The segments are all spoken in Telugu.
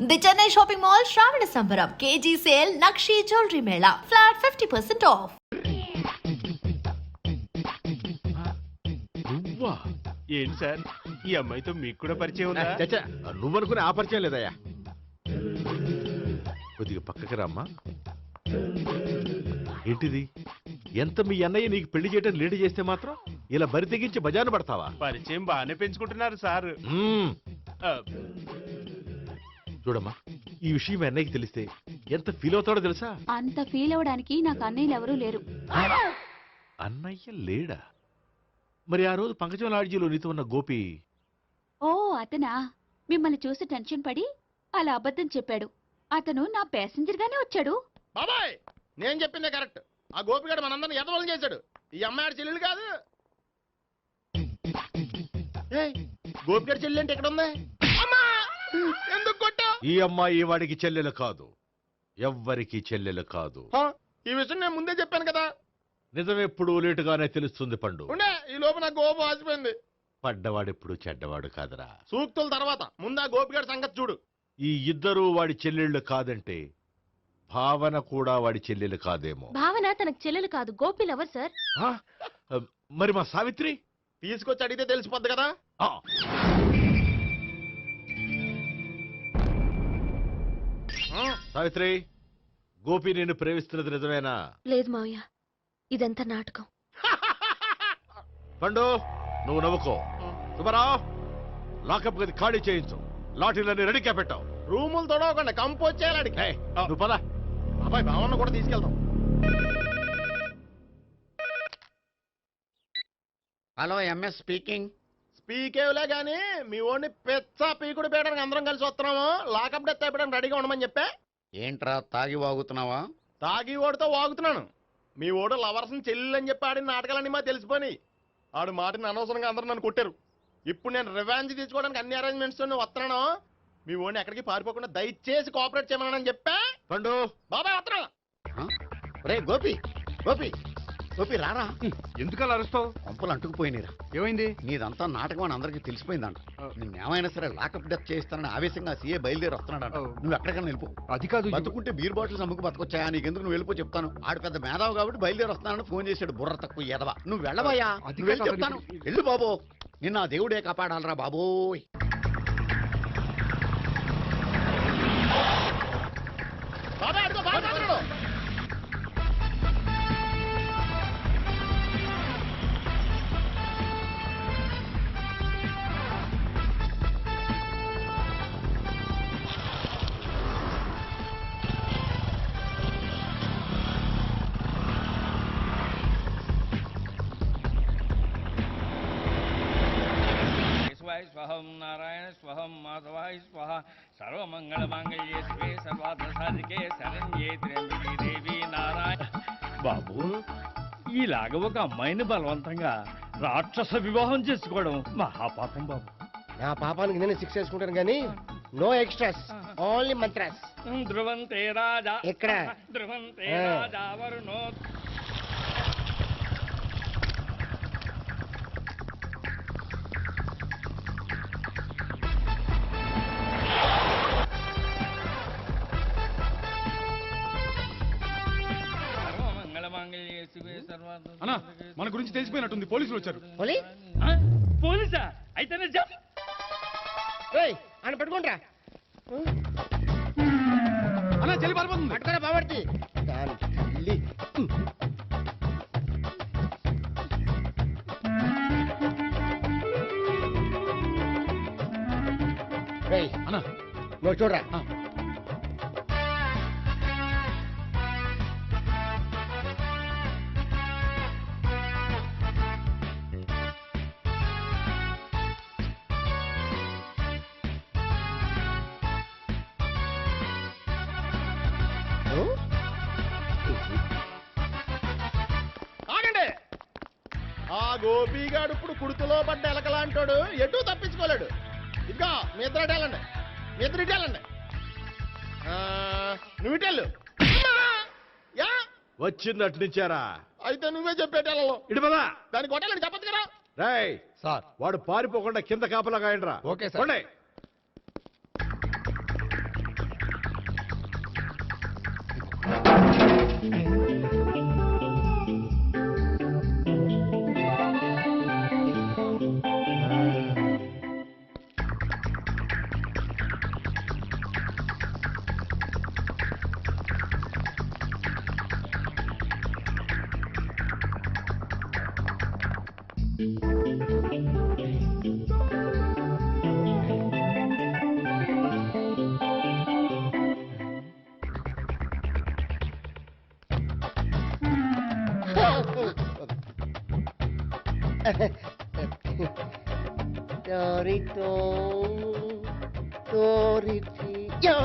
ది చెన్నై షాపింగ్ మాల్ శ్రావణ సంబరం KG sale nakshi jewellery Mela flat 50% of. ఏంటి సార్ ఈ అమ్మాయితో మీకు కూడా పరిచయం ఉందా? నువ్వనుకునే ఆ పరిచయం లేదయ్యా. కొద్దిగా పక్కకి రామ్మా. ఏంటిది? ఎంత మీ అన్నయ్య నీకు పెళ్లి చేయడం లేట్ చేస్తే మాత్రం ఇలా బరి తెగించి బజారు పడతావా? పరిచయం బాగానే పెంచుకుంటున్నారు సార్. చూడమ్మా, ఈ విషయం మీ అన్నయ్యకి తెలిస్తే ఎంత ఫీల్ అవుతాడో తెలుసా? అంత ఫీల్ అవడానికి నాకు అన్నయ్యలు ఎవరూ లేరు. అన్నయ్య లేడా? మరి ఆ రోజు పంకజం లాడ్జీలో నీతో ఉన్న గోపి? ఓ అతనా? మిమ్మల్ని చూసి టెన్షన్ పడి అలా అబద్ధం చెప్పాడు. అతను నా ప్యాసింజర్ గానే వచ్చాడు. బాబాయ్, నేను చెప్పిందే కరెక్ట్. ఆ గోపిగాడు మనందరిని ఎదవలం చేశాడు. ఈ అమ్మాయి చెల్లెలు కాదు. గోపిగాడి చెల్లెలు అంటే ఎక్కడ ఉంది? ఎందుకు కొట్టావు? ఈ అమ్మాయి వాడికి చెల్లెలు కాదు, ఎవ్వరికి చెల్లెలు కాదు. ఈ విషయం నేను ముందే చెప్పాను కదా. నిజమెప్పుడు లేటుగానే తెలుస్తుంది పండు. ఉండే ఈ లోపు నాకు గోపు ఆసిపోయింది. పడ్డవాడెప్పుడు చెడ్డవాడు కాదురా. సూక్తుల తర్వాత ముందు ఆ గోపిగాడి సంగతి చూడు. ఈ ఇద్దరూ వాడి చెల్లెళ్ళు కాదంటే భావన కూడా వాడి చెల్లెలు కాదేమో. భావన తనకు చెల్లెలు కాదు, గోపి లవర్ సార్. మరి మా సావిత్రి? తీసుకొచ్చి అడిగితే తెలిసిపోద్ది కదా. సావిత్రి, గోపి నేను ప్రేమిస్తున్నది నిజమేనా? లేదు మావయ్య, ఇదంతా నాటకం. పండు, నువ్వు నవ్వుకో. సుబ్బారావు, లాకప్ గది ఖాళీ చేయించు. లాఠీలన్నీ రెడీగా పెట్టావు. రూములు తొడవకుండా కంపోజ్ చేయాలి అడిగి. నువ్వు పద. అబ్బాయి భావన కూడా తీసుకెళ్తాం. Hello, MS speaking. స్పీకేవ్లే గానీ మీ ఓడిని పెచ్చ పీకుడు పేయడానికి అందరం కలిసి వస్తున్నాము. లాకప్ డెత్ అయిపోయడానికి రెడీగా ఉండమని చెప్పే. ఏంట్రా తాగి వాగుతున్నావా? తాగి ఓడితో వాగుతున్నాను. మీ ఓడు లవర్స్ని చెల్లెలని చెప్పి ఆడిన నాటకాలన్నీ మా తెలిసిపోయి ఆడు మాటని అనవసరంగా అందరూ నన్ను కొట్టారు. ఇప్పుడు నేను రివెంజ్ తీసుకోవడానికి అన్ని అరేంజ్మెంట్స్ వస్తున్నాను. మీ ఓడిని ఎక్కడికి పారిపోకుండా దయచేసి కోఆపరేట్ చేయమని చెప్పా. పండు, బాబాయ్ వస్తున్నా. రే గోపి, గోపి, గోపి రారా. ఎందుకలా అరుస్తావు? పంపులు అంటుకుపోయినరా. ఏమైంది? నీదంతా నాటకం అని అందరికీ తెలిసిపోయిందంట. నిన్నేమైనా సరే లాకప్ డెత్ చేయిస్తానని ఆవేశంగా సీఏ బయలుదేరి వస్తున్నాడంట. నువ్వు ఎక్కడికైనా వెళ్ళిపో. అది కాదు, బతుకుంటే బీర్ బాటిల్స్ అమ్ముకు బతకొచ్చాయా? నీకెందుకు? నువ్వు వెళ్ళిపో చెప్తాను. ఆడు పెద్ద మేధావు కాబట్టి బయలుదేరి వస్తానని ఫోన్ చేశాడు. బుర్ర తక్కువ ఎదవా. నువ్వు వెళ్ళవయ్యా. నువ్వు వెళ్ళి చెప్తాను. వెళ్ళు బాబో. నిన్న ఆ దేవుడే కాపాడాలరా బాబోయ్. బాబాయ్ అడుగు, బాబాయ్ అడుగు. స్వహం నారాయణ స్వహం మాధవాయ స్వహ సర్వమంగళ మాంగళ్యే శివే సర్వార్థ సాధికే శరణ్యే త్ర్యంబకే దేవి నారాయణ. బాబు, ఇలాగ ఒక అమ్మాయిని బలవంతంగా రాక్షస వివాహం చేసుకోవడం మహాపాపం బాబు. నా పాపానికి నేను శిక్ష వేసుకుంటాను కానీ నో ఎక్స్ట్రాస్, ఓన్లీ మంత్రాస్. ధ్రువంతే రాజా ఎక్కడ? ధ్రువంతే రాజా వరుణో. అన్నా, మన గురించి తెలిసిపోయినట్టుంది. పోలీసులు వచ్చారు. పోలీసా? అయితేనే జప్. ఆయన పట్టుకుంటా. అన్నా, చెల్లి పారిపోతుంది. పట్టుకురా బాబర్తి. అన్నా, నువ్వు చూడరా. ఆగండి. ఆ గోపిగాడు ఇప్పుడు కుడుతులో పడ్డ ఎలకలాంటాడు. ఎటు తప్పించుకోలేడు. ఇదిగా మీ ఇద్దరు ఇటేళ్ళండి. మీ ఇద్దరు ఇటేళ్ళండి. నువ్వు ఇటెళ్ళు. వచ్చింది అటు నుంచారా? అయితే నువ్వే చెప్పేటెళ్ళలో. ఇటు పదా. దానికి కొట్టాలని చెప్పదు కదా. రేయ్ సార్, వాడు పారిపోకుండా కింద కాపలా కాయండిరా. Okay sir. Torito, Toriti. Yo!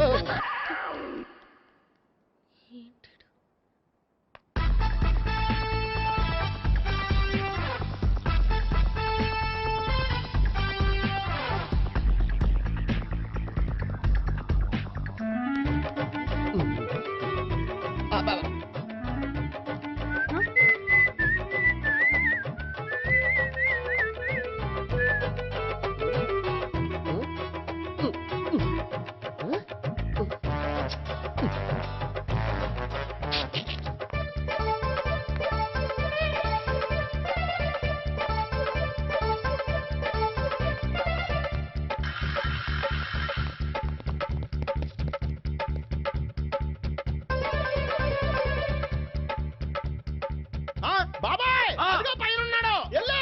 బాబాయ్ అదిగో పైన ఉన్నాడు ఎల్లో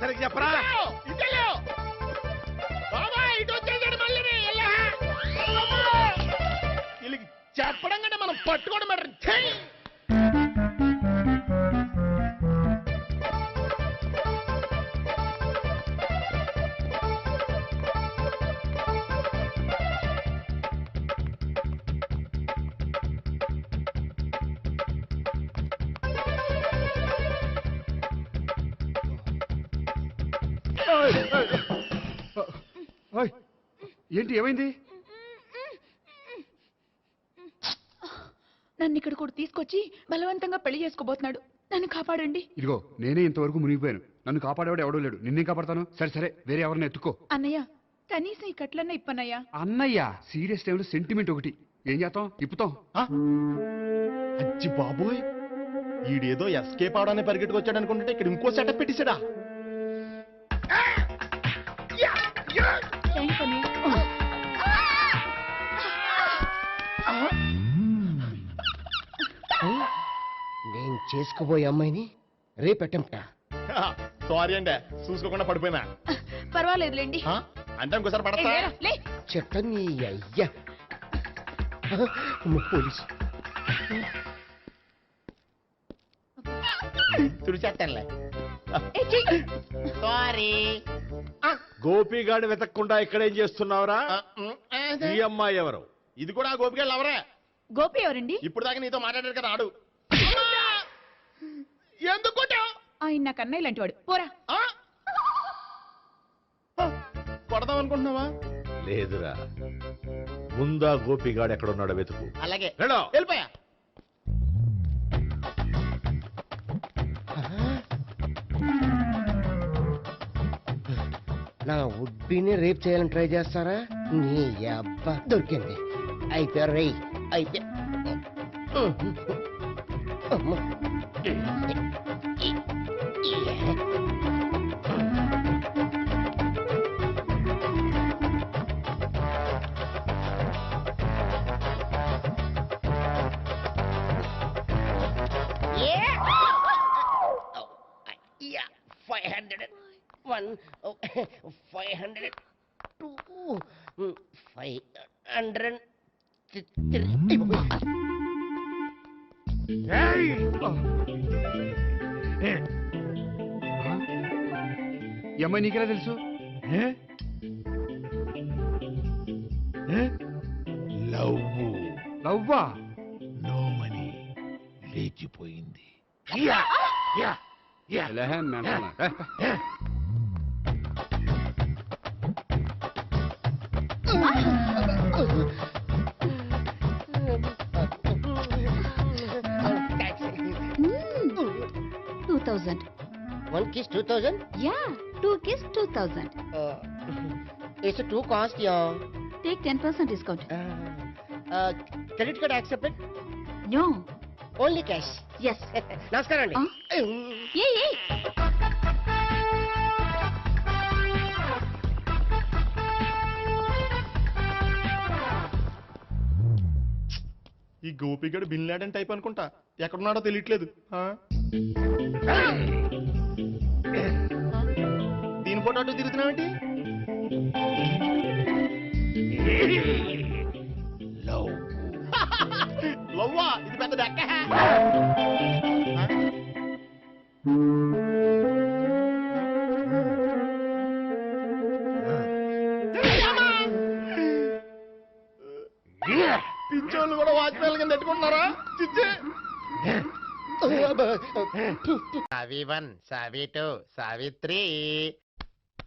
సరిగ్గా చెప్పరా ఇటెల్లో బాబాయ్ ఇటు వచ్చేసాడు మళ్ళీ వీళ్ళకి చెప్పడం కంటే మనం పట్టుకోవడం బెటర్. ఛీ! ఏంటి ఏమైంది? నన్ను ఇక్కడ కూడా తీసుకొచ్చి బలవంతంగా పెళ్లి చేసుకోబోతున్నాడు. నన్ను కాపాడండి. ఇదిగో నేనే ఇంతవరకు మునిగిపోయాను. నన్ను కాపాడేవాడు ఎవడో లేడు. నిన్నేం కాపాడతాను? సరే సరే వేరే ఎవరిని ఎత్తుకో. అన్నయ్య కనీసం ఈ కట్లన్నా ఇప్పన్నయ్యా. అన్నయ్య సీరియస్ టైంలో సెంటిమెంట్ ఒకటి. ఏం చేస్తాం? ఇప్పుతాం. అచ్చి బాబోయ్ ఈడేదో ఎస్కేప్ అవడానికి పరిగెట్టుకొచ్చాడు అనుకుంటే ఇక్కడ ఇంకో సెటప్ పెట్టేశాడా? థ్యాంక్స్ అన్నయ్య. నేను చేసుకోబోయే అమ్మాయిని రేపెట్టంటా. సారీ అండి చూసుకోకుండా పడిపోయినా. పర్వాలేదులేండి. అంటే ఇంకోసారి పడతా లే. చెట్టని అయ్యా పోలీసు తుడిచేస్తానులే. సారీ. గోపిగాడు వెతకకుండా ఇక్కడేం చేస్తున్నావురా? ఈ అమ్మాయి ఎవరు? ఇది కూడా గోపికెళ్ళి ఎవరే? గోపి ఎవరండి? ఇప్పుడు దాకా నీతో మాట్లాడారు కదా ఆడు. ఎందుకు కొట్టావ్? ఆయన నాకు అన్నయ్య లాంటి వాడు. పోరా. కొడదాం అనుకుంటున్నావా? లేదురా, ముందా గోపిగాడు ఎక్కడున్నాడో వెతుకు. అలాగే వెళ్ళు. వెళ్ళిపోయా. నా ఉడ్బీని రేప్ చేయాలని ట్రై చేస్తారా? నీ అబ్బా దొరికింది. అయితే రై అయితే అమ్మ. Yeah, 501, 502, 503. ఈ అమ్మాయి నీకెలా తెలుసు? లవ్వా? నో మనీ లేచిపోయింది. ఎలాహే mental. One kiss 2000? Yeah, 2 kiss 2000. It's a 2 cost, yeah. Take 10% discount. Credit card accepted, no. Only cash. Yes. నమస్కారం అండి. ఏ ఈ గోపిగడు బిన్ లాడెన్ టైప్ అనుకుంటా, ఎక్కడున్నాడో తెలియట్లేదు. ఆ? దీని ఫోటో అటు తిరుగుతున్నావేంటి? లవ్వా, ఇది పెద్ద డెక్క. పింఛోళ్ళు కూడా వాచ్మెన్ కింద పెట్టుకుంటున్నారా? చిచ్చే. సావి 1, సావి 2, సావిత్రి.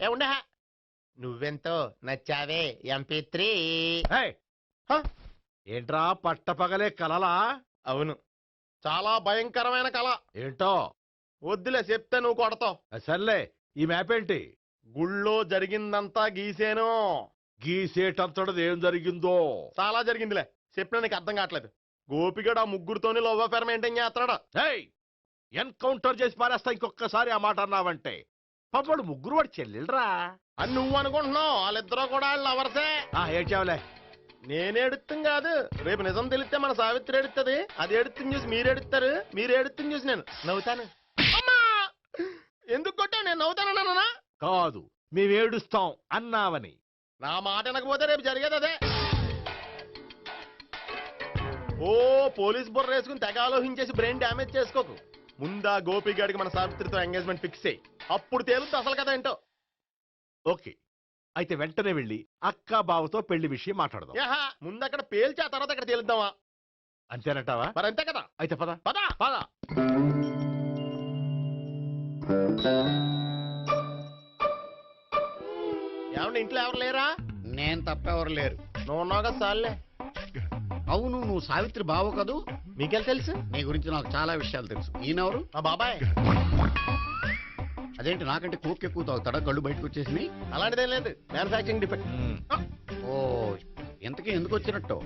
ఏ ఉండ, నువ్వెంతో నచ్చావే MP3. ఏంట్రా పట్టపగలే కలలా? అవును, చాలా భయంకరమైన కళ. ఏంటో వద్దులే, చెప్తే నువ్వు కొడతావు. సర్లే, ఈ మ్యాప్ ఏంటి? గుళ్ళో జరిగిందంతా గీసేను. గీసేటంతటది ఏం జరిగిందో? చాలా జరిగిందిలే, చెప్పినా నీకు అర్థం కావట్లేదు. గోపిగడు ఆ ముగ్గురుతోని లవ్ అఫేర్ మెయింటైన్ చేస్తాడా? ఎన్కౌంటర్ చేసి పారేస్తా ఇంకొకసారి ఆ మాట అన్నావంటే. పాపడు ముగ్గురు వాడు చెల్లెలరా అని నువ్వు అనుకుంటున్నావు, వాళ్ళిద్దరూ కూడా లవర్సే. ఏడ్చావులే. నేనే ఎడుతుంది కాదు, రేపు నిజం తెలిస్తే మన సావిత్రి ఎడుతుంది. అది ఎడుతుంది చూసి మీరు ఎడుతారు, మీరు ఎడుతుంది చూసి నేను నవ్వుతాను. అమ్మా, ఎందుకు కొట్టావు? నేను నవ్వుతానన్నా? కాదు, మేమేడుస్తాం అన్నావని. నా మాట వినకపోతే రేపు జరిగేది అదే. ఓ పోలీస్ బుర్ర వేసుకుని తెగ ఆలోచించేసి బ్రెయిన్ డ్యామేజ్ చేసుకోకు. ముందా గోపిగాడికి మన సావిత్రితో ఎంగేజ్మెంట్ ఫిక్స్ అయ్యి, అప్పుడు తేలుతుంది అసలు కదా ఏంటో. ఓకే, అయితే వెంటనే వెళ్ళి అక్క బావతో పెళ్లి విషయం మాట్లాడదాం. ముందు అక్కడ పేల్చి ఆ తర్వాత అక్కడ తేలుద్దామా? అంతేనంటావా? మరి అంతే కదా. అయితే పద పద పద. ఏమన్నా ఇంట్లో ఎవరు లేరా? నేను తప్పెవరు లేరు. నువ్వు ఉన్నావు కదా సార్లే. అవును, నువ్వు సావిత్రి బావు కదూ? మీకెళ్ళి తెలుసు? నీ గురించి నాకు చాలా విషయాలు తెలుసు. ఈయనెవరు? మా బాబాయ్. అదేంటి, నాకంటే కోక్ ఎక్కువ తాగుతాడా? కళ్ళు బయటకు వచ్చేసినాయి. అలాంటిదేం లేదు, మ్యానుఫాక్చరింగ్ డిఫెక్ట్. ఓ, ఇంతకీ ఎందుకు వచ్చినట్టు?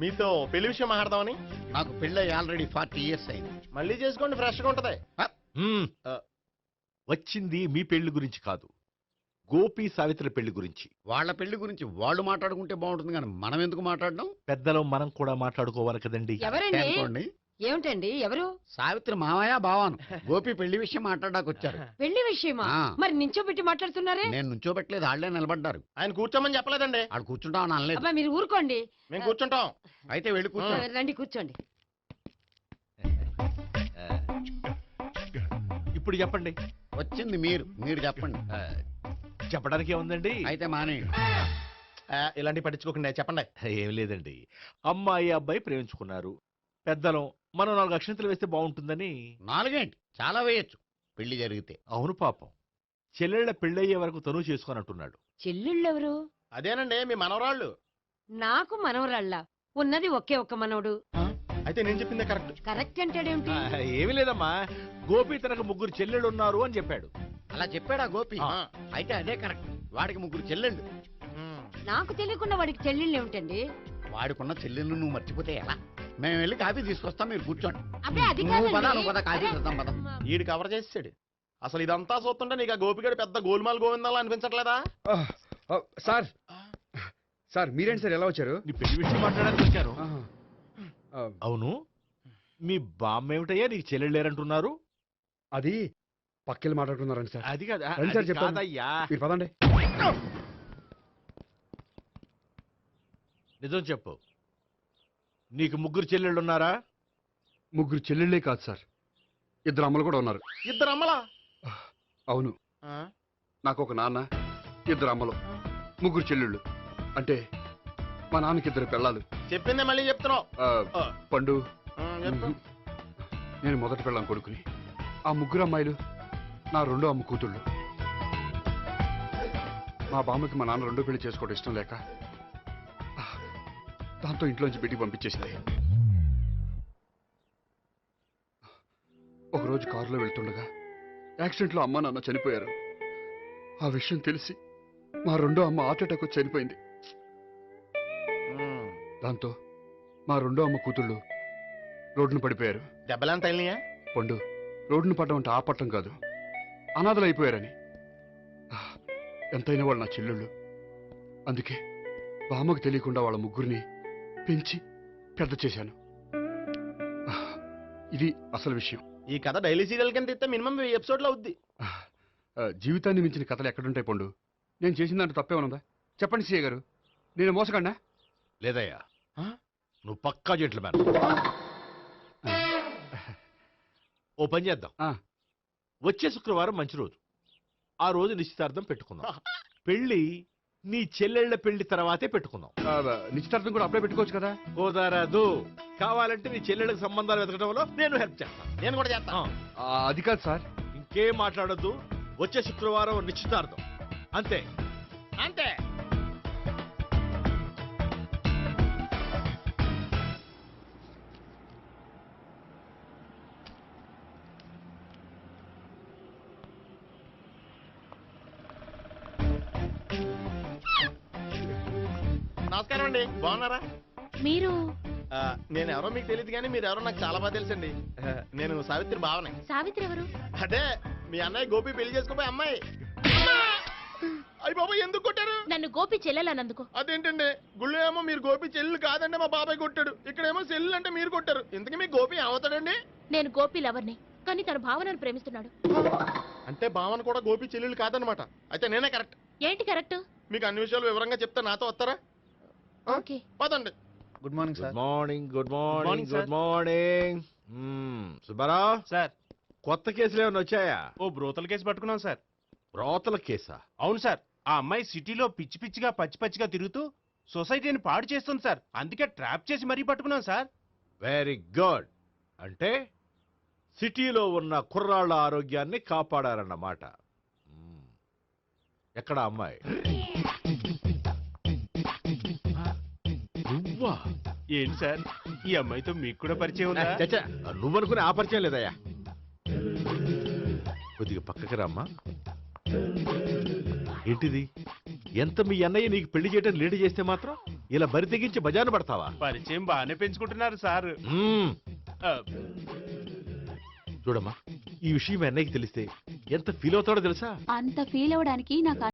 మీతో పెళ్లి విషయం మాట్లాడదామని. నాకు పెళ్ళి ఆల్రెడీ 40 years అయింది. మళ్ళీ చేసుకోండి, ఫ్రెష్ గా ఉంటది. వచ్చింది మీ పెళ్లి గురించి కాదు, గోపి సావిత్రి పెళ్లి గురించి. వాళ్ళ పెళ్లి గురించి వాళ్ళు మాట్లాడుకుంటే బాగుంటుంది, కానీ మనం ఎందుకు మాట్లాడడం? పెద్దలో మనం కూడా మాట్లాడుకోవాలి కదండి. అనుకోండి. ఏమిటండి? ఎవరు? సావిత్రి మామయ్య బావాను. గోపి పెళ్లి విషయం మాట్లాడడానికి వచ్చారు. పెళ్లి విషయమా? ఆ. మరి నించోబెట్టి మాట్లాడుతున్నారే? నేను నుంచోబెట్టలేదు, ఆళ్లే నిలబడ్డారు. ఆయన కూర్చోమని చెప్పలేదండి. ఆడు కూర్చుంటామని అనలేదు. అబ్బా, మీరు ఊరుకోండి. మేము కూర్చుంటాం. అయితే వెళ్ళి కూర్చో. రండి కూర్చోండి. ఇప్పుడు చెప్పండి. వచ్చింది మీరు, మీరు చెప్పండి. చెప్పడానికి ఏముందండి? అయితే మానేయండి. ఇలాంటివి పట్టించుకోకుండా చెప్పండి. ఏం లేదండి, అమ్మాయి అబ్బాయి ప్రేమించుకున్నారు. పెద్దలం మనం 4 అక్షంతలు వేస్తే బాగుంటుందని. 4 ఏంటి, చాలా వేయొచ్చు పెళ్లి జరిగితే. అవును, పాపం చెల్లెళ్ళ పెళ్ళయ్యే వరకు తను చేసుకొని అంటున్నాడు. చెల్లెళ్ళెవరు? అదేనండి మీ మనవరాళ్ళు. నాకు మనవరాళ్ళ ఉన్నది ఒకే ఒక్క మనవడు. అయితే నేను చెప్పిందే కరెక్ట్. కరెక్ట్ అంటాడేమిటి? ఏమి లేదమ్మా, గోపి తనకు 3 చెల్లెళ్ళు ఉన్నారు అని చెప్పాడు. అలా చెప్పాడా గోపి? ఆ. అయితే అదే కరెక్ట్. వాడికి 3 చెల్లెళ్ళు. నాకు తెలియకుండా వాడికి చెల్లెళ్ళు ఏమిటండి? వాడికున్న చెల్లెళ్ళు నువ్వు మర్చిపోతే ఎలా? మేము వెళ్ళి కాఫీ తీసుకొస్తాం, మీరు కూర్చోండి. అబ్బే, అది నువ్వు పద, కాదండి. నువ్వు పద, కాఫీ అరే, చేద్దాం, పద. ఈడు కవర్ చేసాడు. అసలు ఇదంతా చూస్తుంటే నీకు ఆ గోపిగడు పెద్ద గోల్మాల్ గోవిందాలు అనిపించట్లేదా? సార్ సార్ మీరేంటి సార్ ఎలా వచ్చారు? నీ పెళ్లి విషయం మాట్లాడడానికి వచ్చాను. ఆ, అవును, మీ బామ్మ ఏమిటయ్యా నీకు చెల్లెళ్ళు లేరంటున్నారు? అది పక్కెళ్ళి మాట్లాడుకున్నారండి సార్. అది కాదు, రండి సార్ అది చెప్తాను. కాదయ్యా. మీరు పదండి. నిజం చెప్పు, నీకు 3 చెల్లెళ్ళు ఉన్నారా? 3 చెల్లెళ్ళే కాదు సార్, 2 అమ్మలు కూడా ఉన్నారు. 2 అమ్మలా? అవును, నాకు ఒక నాన్న, 2 అమ్మలు, 3 చెల్లెళ్ళు. అంటే మా నాన్నకి 2 పిల్లలు. చెప్పిందే మళ్ళీ చెప్తున్నావు. పండు, చెప్పు. నేను మొదటి పిల్లం కొడుకుని. ఆ 3 అమ్మాయిలు నా 2వ అమ్మ కూతుళ్ళు. మా బామ్మకి మా నాన్న 2 పెళ్లి చేసుకోవడం ఇష్టం లేక దాంతో ఇంట్లోంచి బయటికి పంపించేసింది. ఒకరోజు కారులో వెళ్తుండగా యాక్సిడెంట్లో అమ్మ నాన్న చనిపోయారు. ఆ విషయం తెలిసి మా 2వ అమ్మ హార్ట్ అటాక్ వచ్చి చనిపోయింది. దాంతో మా రెండో అమ్మ కూతుళ్ళు రోడ్డున పడిపోయారు. దెబ్బలంత అయినాయా? పండు, రోడ్డున పడ్డం అంటే ఆపట్టం కాదు, అనాథలు అయిపోయారని. ఎంతైనా వాళ్ళు నా చెల్లెళ్ళు. అందుకే బామ్మకు తెలియకుండా వాళ్ళ ముగ్గురిని పెంచి పెద్ద చేశాను. ఇది అసలు విషయం. ఈ కథ డైలీ సీరియల్ కింద ఇస్తే మినిమం 1000 ఎపిసోడ్లు అవుద్ది. జీవితాన్ని మించిన కథలు ఎక్కడుంటాయి పండు? నేను చేసిన దాంట్లో తప్పేమనుందా? చెప్పండి సీఏ గారు, నేను మోసకండా? లేదయ్యా, నువ్వు పక్కా జెంట్లమ్యాన్. ఓ పని చేద్దాం. వచ్చే శుక్రవారం మంచి రోజు. ఆ రోజు నిశ్చితార్థం పెట్టుకుందాం. పెళ్లి నీ చెల్లెళ్ల పెళ్లి తర్వాతే పెట్టుకుందాం. నిశ్చితార్థం కూడా అప్పుడే పెట్టుకోవచ్చు కదా? కుదరదు. కావాలంటే నీ చెల్లెళ్ళకి సంబంధాలు వెతకడంలో నేను హెల్ప్ చేస్తాను. నేను కూడా చేస్తాను. అది కాదు సార్. ఇంకేం మాట్లాడొద్దు. వచ్చే శుక్రవారం నిశ్చితార్థం, అంతే. అంతే. నమస్కారం అండి, బాగున్నారా? మీరు నేను ఎవరో మీకు తెలియదు కానీ మీరు ఎవరో నాకు చాలా బాగా తెలుసండి. నేను సావిత్రి బావనే. సావిత్రి ఎవరు? అదే మీ అన్నయ్య గోపి పెళ్లి చేసుకోపోయి అమ్మాయి. అయ్యి బాబాయ్, ఎందుకు కొట్టారు? నన్ను గోపి చెల్లెలన్నందుకు. అదేంటండి, గుళ్ళు ఏమో మీరు గోపి చెల్లు కాదండి మా బాబాయ్ కొట్టాడు, ఇక్కడేమో చెల్లు అంటే మీరు కొట్టారు. ఇంతకీ మీ గోపి ఏమవుతాడండి? నేను గోపి లవర్ని, కానీ తన భావనను ప్రేమిస్తున్నాడు. అంటే భావన కూడా గోపి చెల్లెలు కాదనమాట. అయితే నేనే కరెక్ట్. ఏంటి కరెక్ట్? మీకు అన్ని విషయాలు వివరంగా చెప్తే నాతో వస్తారా? ఓకే, పదండి. Good morning good morning. Good morning. Morning, sir. Good morning. Subbarao sir, కొత్త కేసులు ఏమైనా వచ్చాయా? ఓ బ్రోతల కేసు పట్టుకున్నాం సార్. రోతల కేసా? అవును సార్, ఆ అమ్మాయి సిటీలో పిచ్చి పిచ్చిగా పచ్చి పచ్చిగా తిరుగుతూ సొసైటీని పాడు చేస్తుంది సార్. అందుకే ట్రాప్ చేసి మరీ పట్టుకున్నాం సార్. Very good. అంటే సిటీలో ఉన్న కుర్రాళ్ళ ఆరోగ్యాన్ని కాపాడారన్నమాట. ఎక్కడ అమ్మాయి? నువ్వా? ఏంటి సార్, ఈ అమ్మాయితో మీకు కూడా పరిచయం ఉందా? చచ్చా, నువ్వనుకునే ఆ పరిచయం లేదయ్యా. కొద్దిగా పక్కకి రామ్మా. ఏంటిది? ఎంత మీ అన్నయ్య నీకు పెళ్లి చేయడం లేట్ చేస్తే మాత్రం ఇలా బరి తెగించి బజారు పడతావా? పరిచయం బాగానే పెంచుకుంటున్నారు సార్. చూడమ్మా, ఈ విషయం మీ అన్నయ్యకి తెలిస్తే ఎంత ఫీల్ అవుతాడో తెలుసా? అంత ఫీల్ అవడానికి నాకు